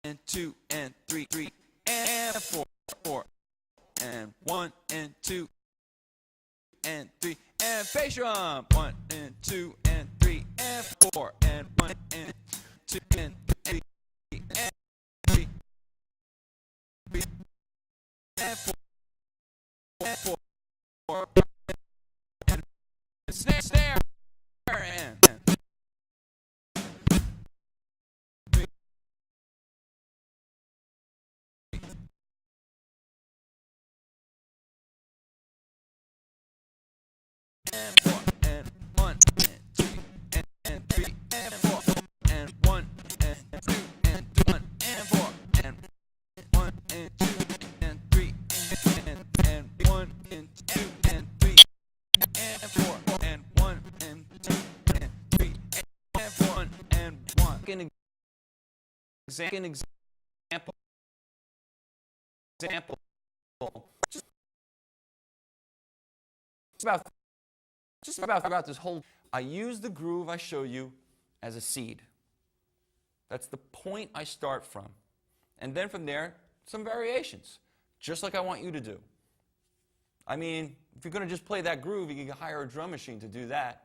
and 2 and 3, 3 and 4, 4 and 1 and 2 and 3 and bass drum. 1 and 2 and 3 and 4 and 1 and 2 and 3 and 3 and 4 and 4 and snare, snare and 3 and 4 and 1 and 2 and 3 and 4 and 1 and 2 and 1 and 4 and 1 and 2 and 3 and 1 and 2 and 3 and 4 and 1 and 2 and 3 and 4 and 1. An example. Just about this whole, I use the groove I show you as a seed. That's the point I start from. And then from there, some variations, just like I want you to do. I mean, if you're going to just play that groove, you can hire a drum machine to do that.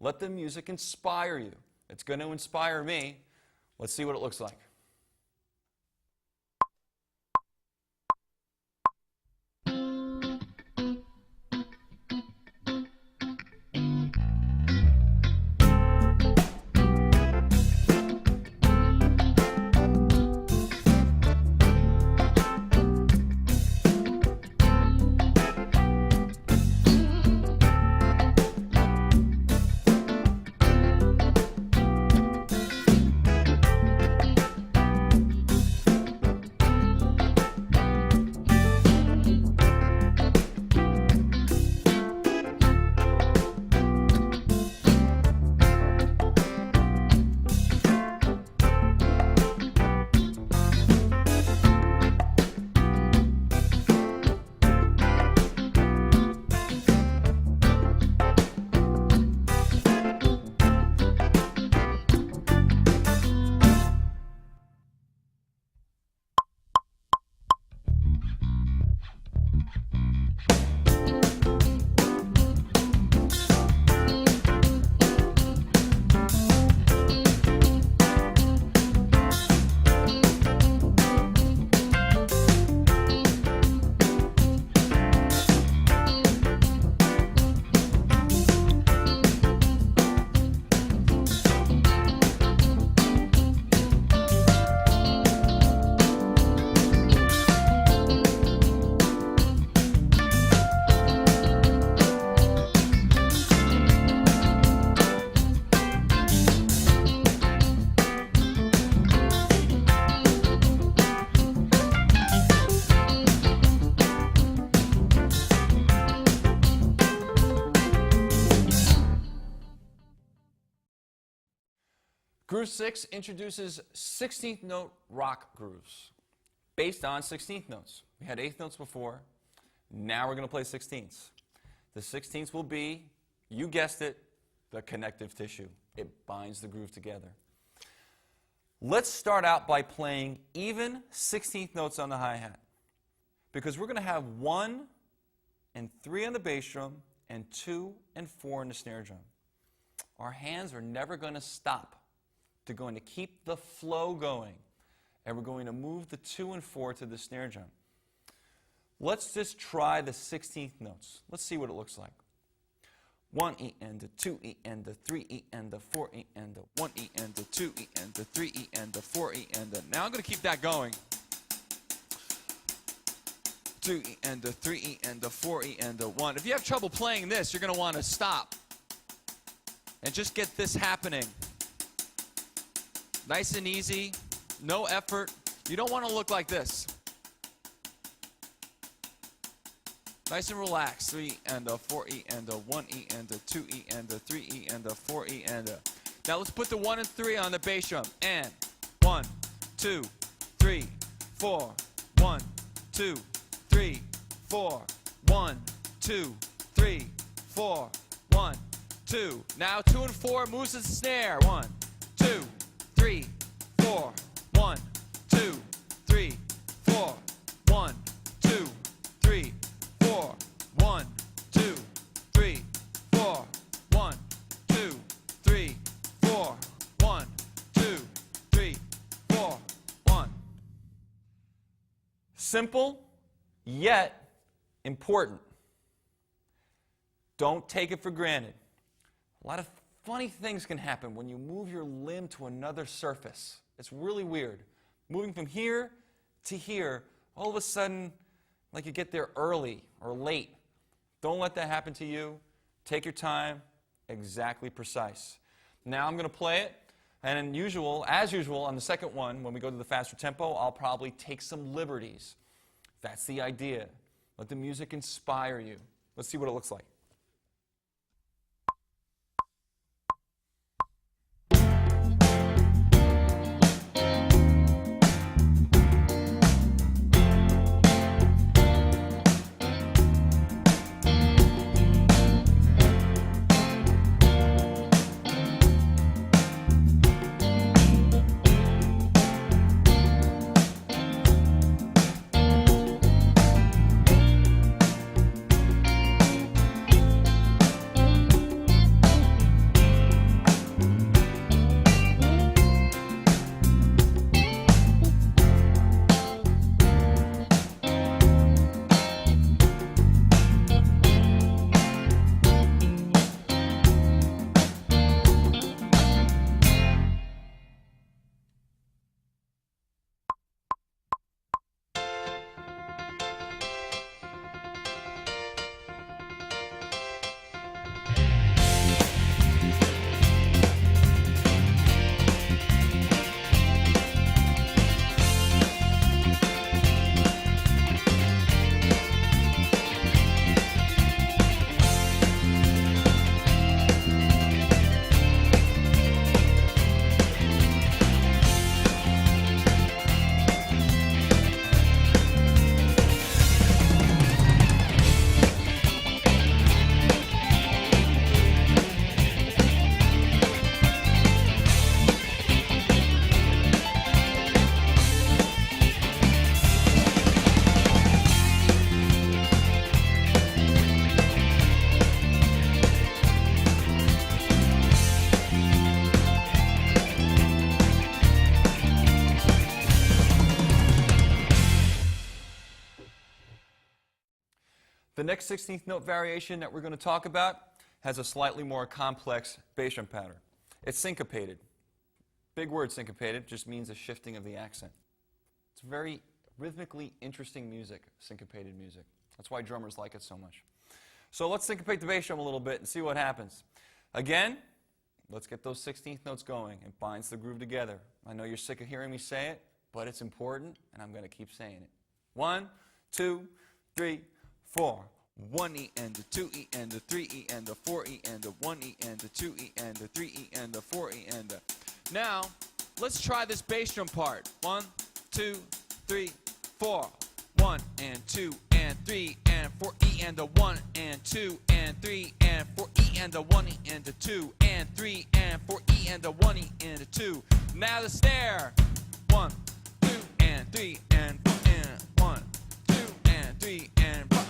Let the music inspire you. It's going to inspire me. Let's see what it looks like. Groove 6 introduces 16th note rock grooves based on 16th notes. We had 8th notes before. Now we're going to play 16ths. The 16ths will be, you guessed it, the connective tissue. It binds the groove together. Let's start out by playing even 16th notes on the hi-hat, because we're going to have 1 and 3 on the bass drum and 2 and 4 on the snare drum. Our hands are never going to stop. They're going to keep the flow going, and we're going to move the 2 and 4 to the snare drum. Let's just try the 16th notes. Let's see what it looks like. 1 E and a 2 E and a 3 E and a 4 E and a 1 E and a 2 E and a 3 E and a 4 E and a. Now I'm going to keep that going. 2 E and a 3 E and a 4 E and a 1. If you have trouble playing this, you're going to want to stop and just get this happening. Nice and easy, no effort. You don't want to look like this. Nice and relaxed. 3 and a 4 E and a 1 E and a 2 E and a 3 E and a 4 E and a. Now let's put the 1 and 3 on the bass drum. And 1, 2, 3, 4. 1, 2, 3, 4. 1, 2, 3, 4. 1, 2. Now 2 and 4 moves to the snare. 1, 2, 3, 4. 1, 2, Simple, yet important. Don't take it for granted. A lot of funny things can happen when you move your limb to another surface. It's really weird. Moving from here to here, all of a sudden, like you get there early or late. Don't let that happen to you. Take your time, exactly precise. Now I'm going to play it, and as usual, on the second one, when we go to the faster tempo, I'll probably take some liberties. That's the idea. Let the music inspire you. Let's see what it looks like. The next 16th note variation that we're going to talk about has a slightly more complex bass drum pattern. It's syncopated. Big word, syncopated, just means a shifting of the accent. It's very rhythmically interesting music, syncopated music. That's why drummers like it so much. So let's syncopate the bass drum a little bit and see what happens. Again, let's get those 16th notes going. It binds the groove together. I know you're sick of hearing me say it, but it's important, and I'm going to keep saying it. 1, 2, 3, 4. 1E and a 2E and a 3E and a 4E and a 1E and a 2E and a 3E and a 4E and a... Now, let's try this bass drum part. 1, 2, 3, 4. 1 and 2 and 3 and 4E and a 1 and 2 and 3 and 4E and a 1E and a 2 and 3 and 4E and a 1E and a 2. Now the snare. 1, 2 and 3 and 4 and 1, 2 and 3 and 4.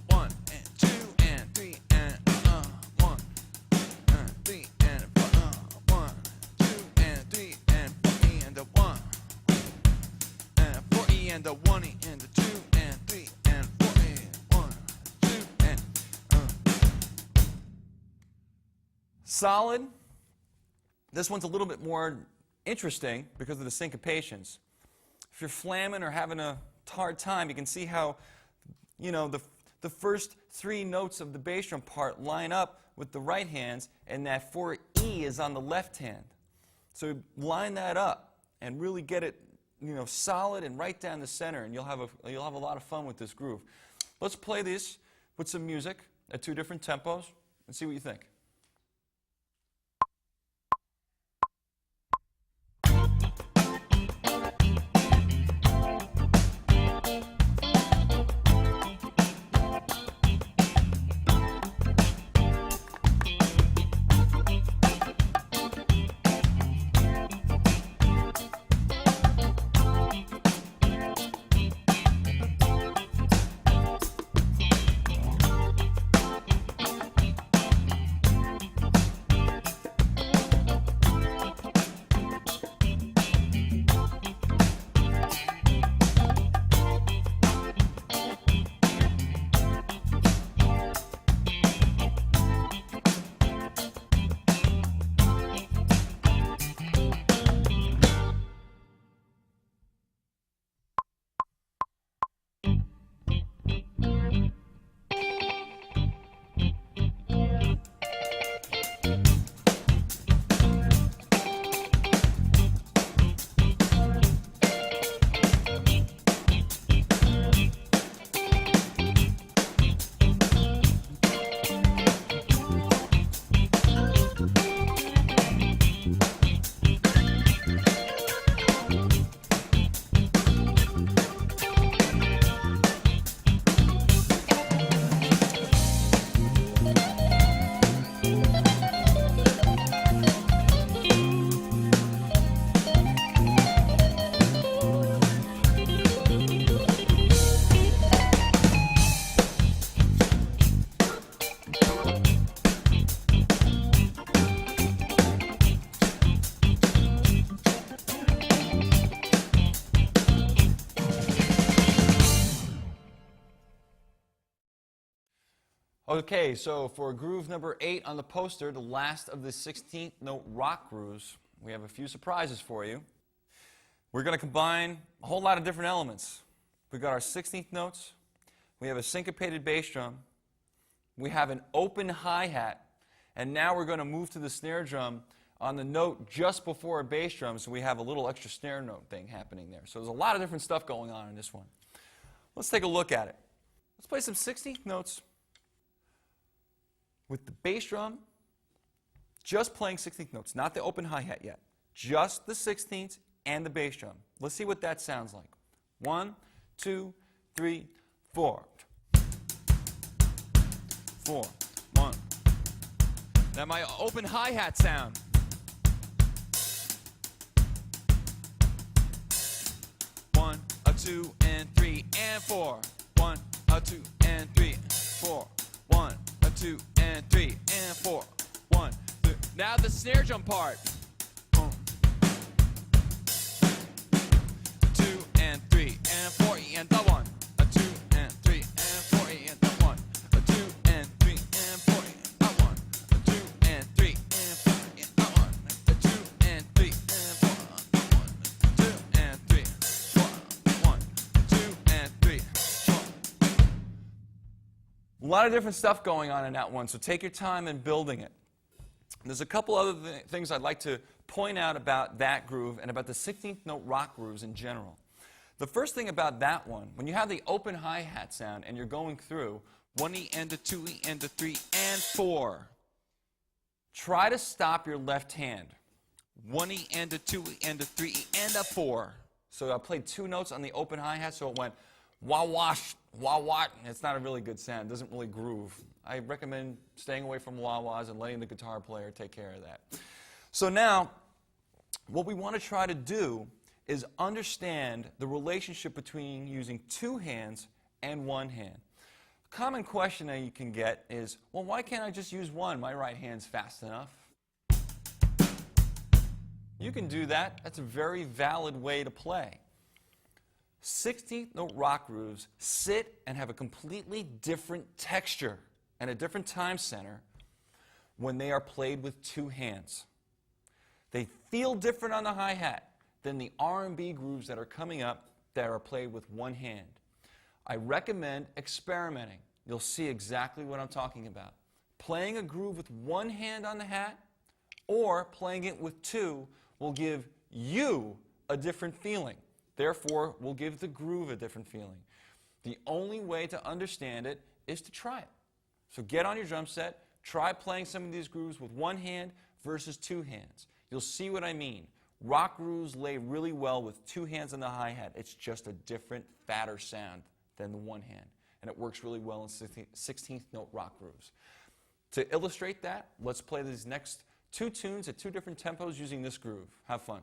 1 and 2 and 3 and 1 and 3 and 4. 1, 2 and 3 and 4E and a 1 and 4E and a 1E and a 2 and 3 and 4E. 1, 2 and solid. This one's a little bit more interesting because of the syncopations. If you're flamming or having a hard time, you can see how, you know, the first 3 notes of the bass drum part line up with the right hands, and that 4E is on the left hand. So line that up and really get it, you know, solid and right down the center, and you'll have a lot of fun with this groove. Let's play this with some music at 2 different tempos and see what you think. Okay, so for groove number 8 on the poster, the last of the 16th note rock grooves, we have a few surprises for you. We're going to combine a whole lot of different elements. We've got our 16th notes, we have a syncopated bass drum, we have an open hi-hat, and now we're going to move to the snare drum on the note just before a bass drum, so we have a little extra snare note thing happening there. So there's a lot of different stuff going on in this one. Let's take a look at it. Let's play some 16th notes with the bass drum, just playing 16th notes, not the open hi-hat yet. Just the 16th and the bass drum. Let's see what that sounds like. 1, 2, 3, 4. 4, 1. Now my open hi-hat sound. 1, 2, and 3, and 4. 1, 2, and 3, 4. 1, 2, and 3, and 4. 1, 2. Now the snare drum part. 2 and 3 and 4 and the 1. 2 and 3 and 4 and the 1. 2 and 3 and 4 and the 1. 2 and 3 and 4 and the 1. 2 and 3 and 4 and the 1. 2 and 3 4 1. 2 and 3 4. A lot of different stuff going on in that one, so take your time in building it. There's a couple other things I'd like to point out about that groove and about the 16th note rock grooves in general. The first thing about that one, when you have the open hi-hat sound and you're going through 1E and a 2E and a 3 and 4, try to stop your left hand. 1E and a 2E and a 3E and a 4. So I played 2 notes on the open hi-hat, so it went wah-wash, wah-wah. It's not a really good sound. It doesn't really groove. I recommend staying away from wah-wahs and letting the guitar player take care of that. So now, what we want to try to do is understand the relationship between using 2 hands and 1 hand. A common question that you can get is, well, why can't I just use one? My right hand's fast enough. You can do that. That's a very valid way to play. 16th note rock grooves sit and have a completely different texture and a different time center when they are played with 2 hands. They feel different on the hi-hat than the R&B grooves that are coming up that are played with 1 hand. I recommend experimenting. You'll see exactly what I'm talking about. Playing a groove with 1 hand on the hat or playing it with 2 will give you a different feeling. Therefore, will give the groove a different feeling. The only way to understand it is to try it. So get on your drum set, try playing some of these grooves with 1 hand versus 2 hands. You'll see what I mean. Rock grooves lay really well with 2 hands on the hi-hat. It's just a different, fatter sound than the 1 hand. And it works really well in 16th note rock grooves. To illustrate that, let's play these next 2 tunes at 2 different tempos using this groove. Have fun.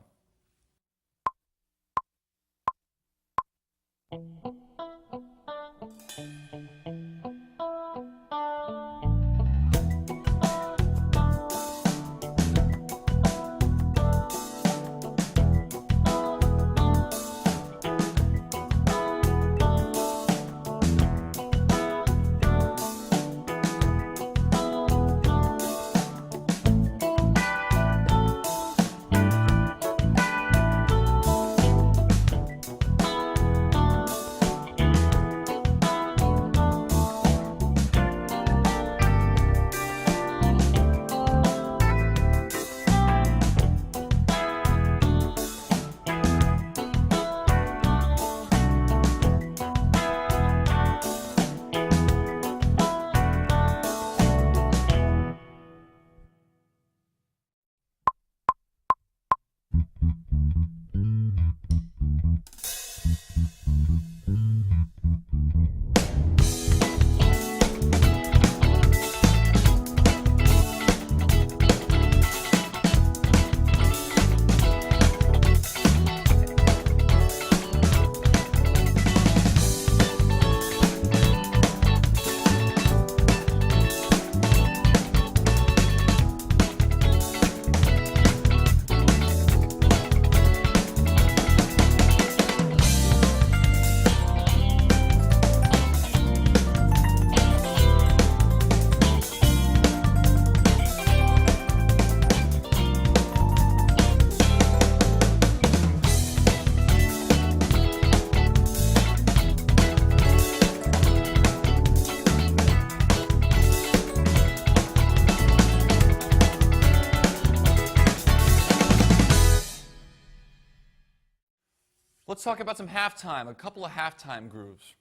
let's talk about some halftime, a couple of halftime grooves.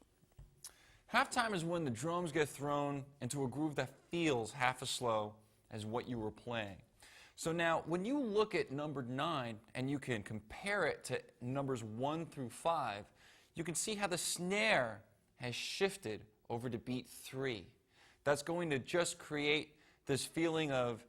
Halftime is when the drums get thrown into a groove that feels half as slow as what you were playing. So now, when you look at number 9 and you can compare it to numbers 1 through 5, you can see how the snare has shifted over to beat 3. That's going to just create this feeling of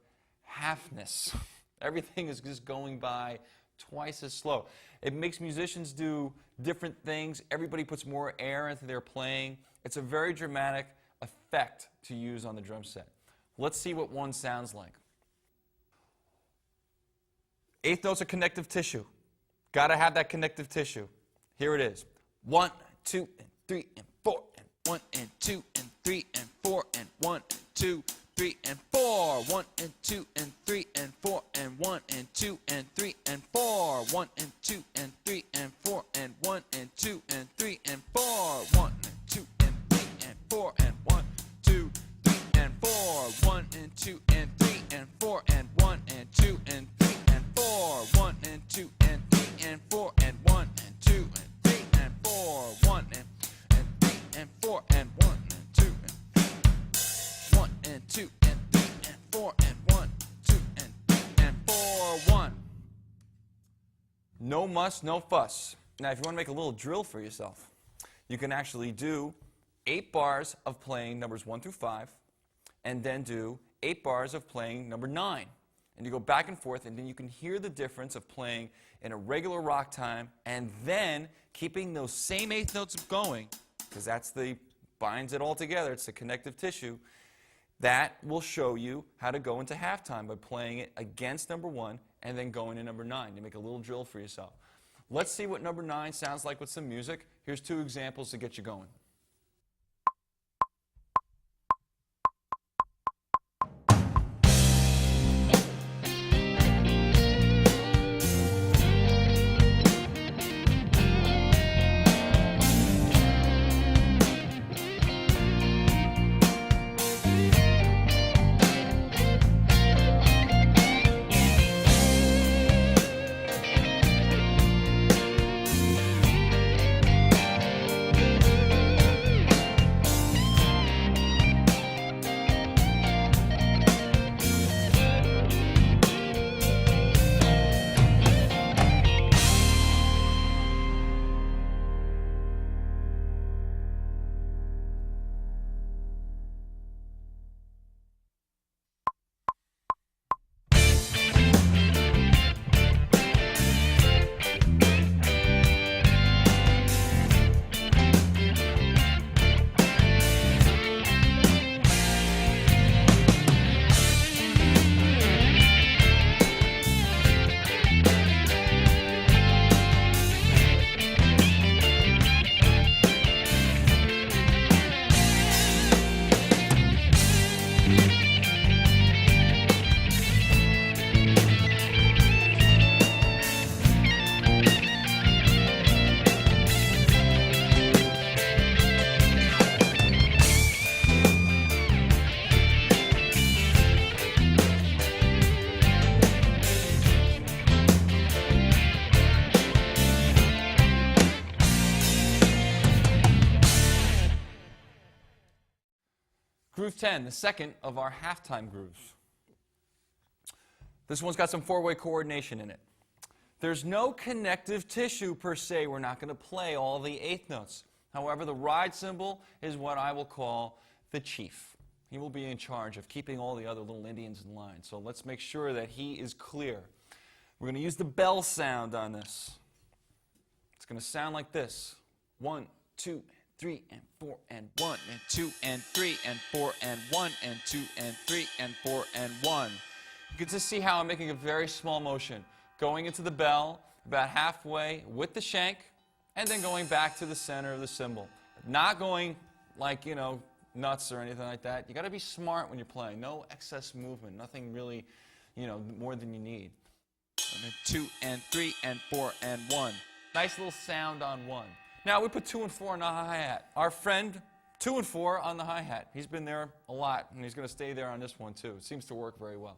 halfness. Everything is just going by twice as slow. It makes musicians do different things. Everybody puts more air into their playing. It's a very dramatic effect to use on the drum set. Let's see what one sounds like. Eighth notes are connective tissue. Got to have that connective tissue. Here it is. 1, 2, and 3, and 4, and 1, and 2, and 3, and 4, and 1, and 2, 3, and 4. 1, and 2, and 3, and 4, and 1, and 2, and 3, and 4. 1, and 2, and 3, and 4, and 1, and 2, and 3, and 4. 1, and 2, and 3, and 4, and 1, 2, 3, and 4. 1, and 2, and 3, and 4, and 1, and 2, and 3, and 4. 1, and 2, and 3, and 4, and 1, and 2, and 3, and 4. 1, and 3, and 4, and 1, and 2, and 1, and 2, and 3, and 4, and 1, 2, and 3, and 4. 1. No muss, no fuss. Now, if you want to make a little drill for yourself, you can actually do 8 bars of playing numbers 1 through 5, and then do 8 bars of playing number 9. And you go back and forth, and then you can hear the difference of playing in a regular rock time and then keeping those same 8th notes going, because that's the binds it all together. It's the connective tissue. That will show you how to go into halftime by playing it against number 1 and then going to number 9. You make a little drill for yourself. Let's see what number 9 sounds like with some music. Here's 2 examples to get you going. Groove 10, the second of our halftime grooves. This one's got some 4-way coordination in it. There's no connective tissue per se. We're not going to play all the 8th notes. However, the ride cymbal is what I will call the chief. He will be in charge of keeping all the other little Indians in line. So let's make sure that he is clear. We're going to use the bell sound on this. It's going to sound like this. 1, 2, 3, and 4, and 1, and 2, and 3, and 4, and 1, and 2, and 3, and 4, and 1. You get to see how I'm making a very small motion, going into the bell about halfway with the shank, and then going back to the center of the cymbal. Not going like, nuts or anything like that. You got to be smart when you're playing. No excess movement. Nothing really, more than you need. And then 2, and 3, and 4, and 1. Nice little sound on 1. Now we put 2 and 4 on the hi-hat. Our friend 2 and 4 on the hi-hat. He's been there a lot, and he's going to stay there on this one too. It seems to work very well.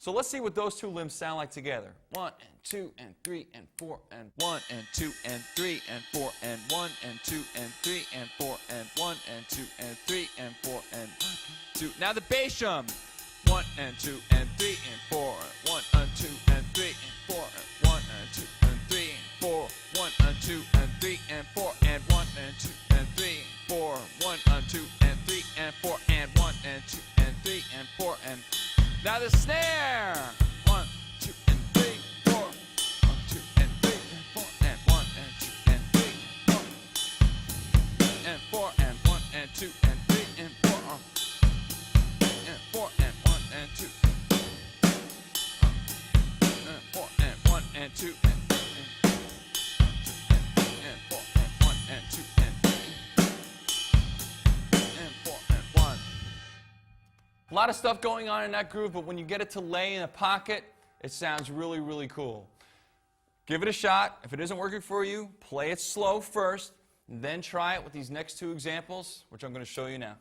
So let's see what those two limbs sound like together. 1 and 2 and 3 and 4 and 1 and 2 and 3 and 4 and 1 and 2 and 3 and 4 and 1 and 2 and 3 and 4 and 2. Now the bass drum. 1 and 2 and 3 and 4. 1 and 2 and 3 and 4 and 1 and 2 and 3 and 4. 1 and 2 and 3 and 4 and 1 and 2 and 3 and 4. 1 and 2 and 3 and 4 and 1 and 2 and 3 and 4 and now the snare. 1, 2 and 3, 4. 1, 2 and 3 and 4 and 1 and 2 and 3 and 4 and 1 and 2 and 3 and 4 and 4 and 1 and 2 and 4 and 1 and 2 and 4 and 1 and 2 and 4 and 1. A lot of stuff going on in that groove, but when you get it to lay in a pocket, it sounds really, really cool. Give it a shot. If it isn't working for you, play it slow first, and then try it with these next two examples, which I'm going to show you now.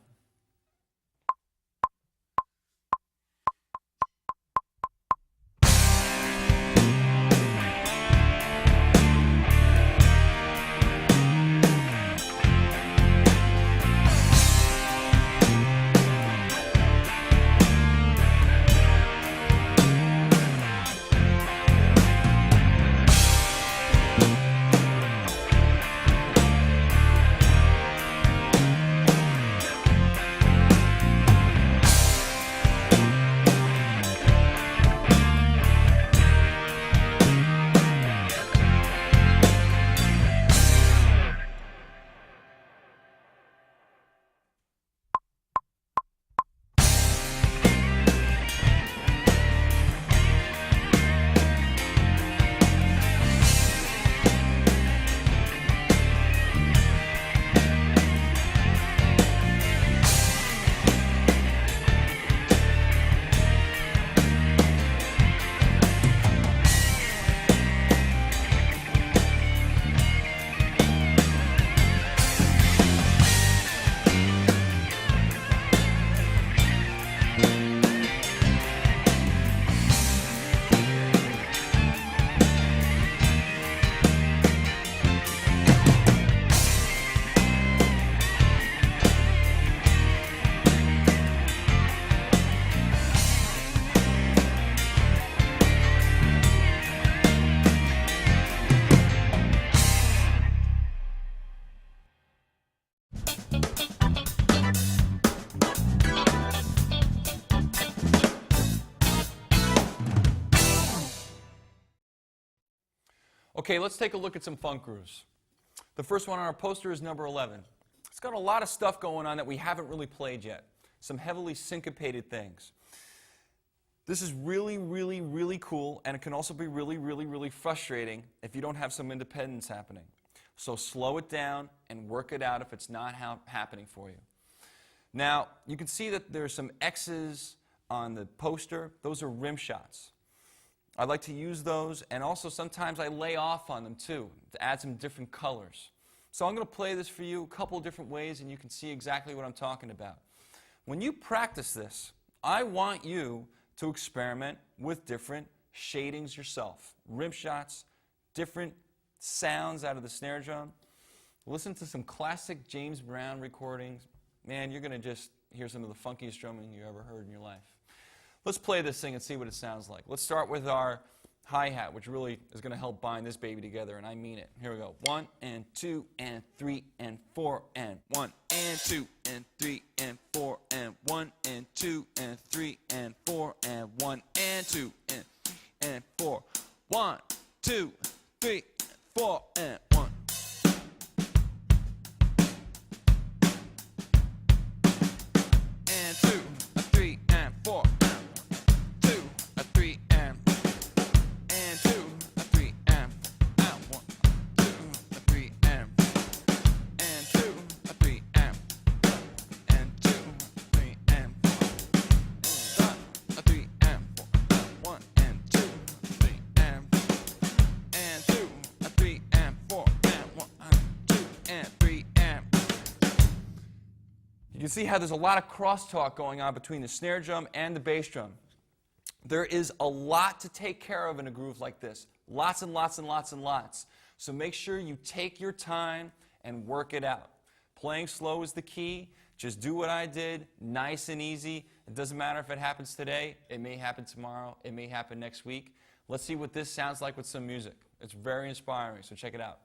Okay, let's take a look at some funk grooves. The first one on our poster is number 11. It's got a lot of stuff going on that we haven't really played yet. Some heavily syncopated things. This is really, really, really cool, and it can also be really, really, really frustrating if you don't have some independence happening. So slow it down and work it out if it's not happening for you. Now, you can see that there's some X's on the poster. Those are rim shots. I like to use those, and also sometimes I lay off on them too to add some different colors. So I'm going to play this for you a couple different ways, and you can see exactly what I'm talking about. When you practice this, I want you to experiment with different shadings yourself. Rim shots, different sounds out of the snare drum. Listen to some classic James Brown recordings. Man, you're going to just hear some of the funkiest drumming you ever heard in your life. Let's play this thing and see what it sounds like. Let's start with our hi-hat, which really is going to help bind this baby together, and I mean it. Here we go. 1 and 2 and 3 and 4 and 1 and 2 and 3 and 4 and 1 and 2 and 3 and 4 and 1 and 2 and 4. 1, 2, 3, 4 and 1. And 2, 3 and 4. 2, 3 and 2, 3 and 1, 2, 3 and 2, 3 and 2, 3 and 3 and 1 and 2, 3 and 2, 3 and 4 and 1 2 and 3 and. You can see how there's a lot of crosstalk going on between the snare drum and the bass drum. There is a lot to take care of in a groove like this. Lots and lots and lots and lots. So make sure you take your time and work it out. Playing slow is the key. Just do what I did, nice and easy. It doesn't matter if it happens today. It may happen tomorrow. It may happen next week. Let's see what this sounds like with some music. It's very inspiring, so check it out.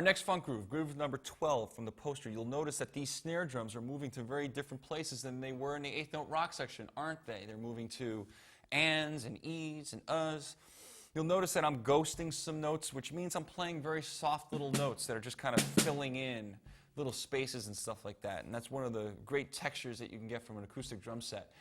Our next funk groove, groove number 12 from the poster, you'll notice that these snare drums are moving to very different places than they were in the eighth note rock section, aren't they? They're moving to ands and e's and uhs. You'll notice that I'm ghosting some notes, which means I'm playing very soft little notes that are just kind of filling in little spaces and stuff like that. And that's one of the great textures that you can get from an acoustic drum set.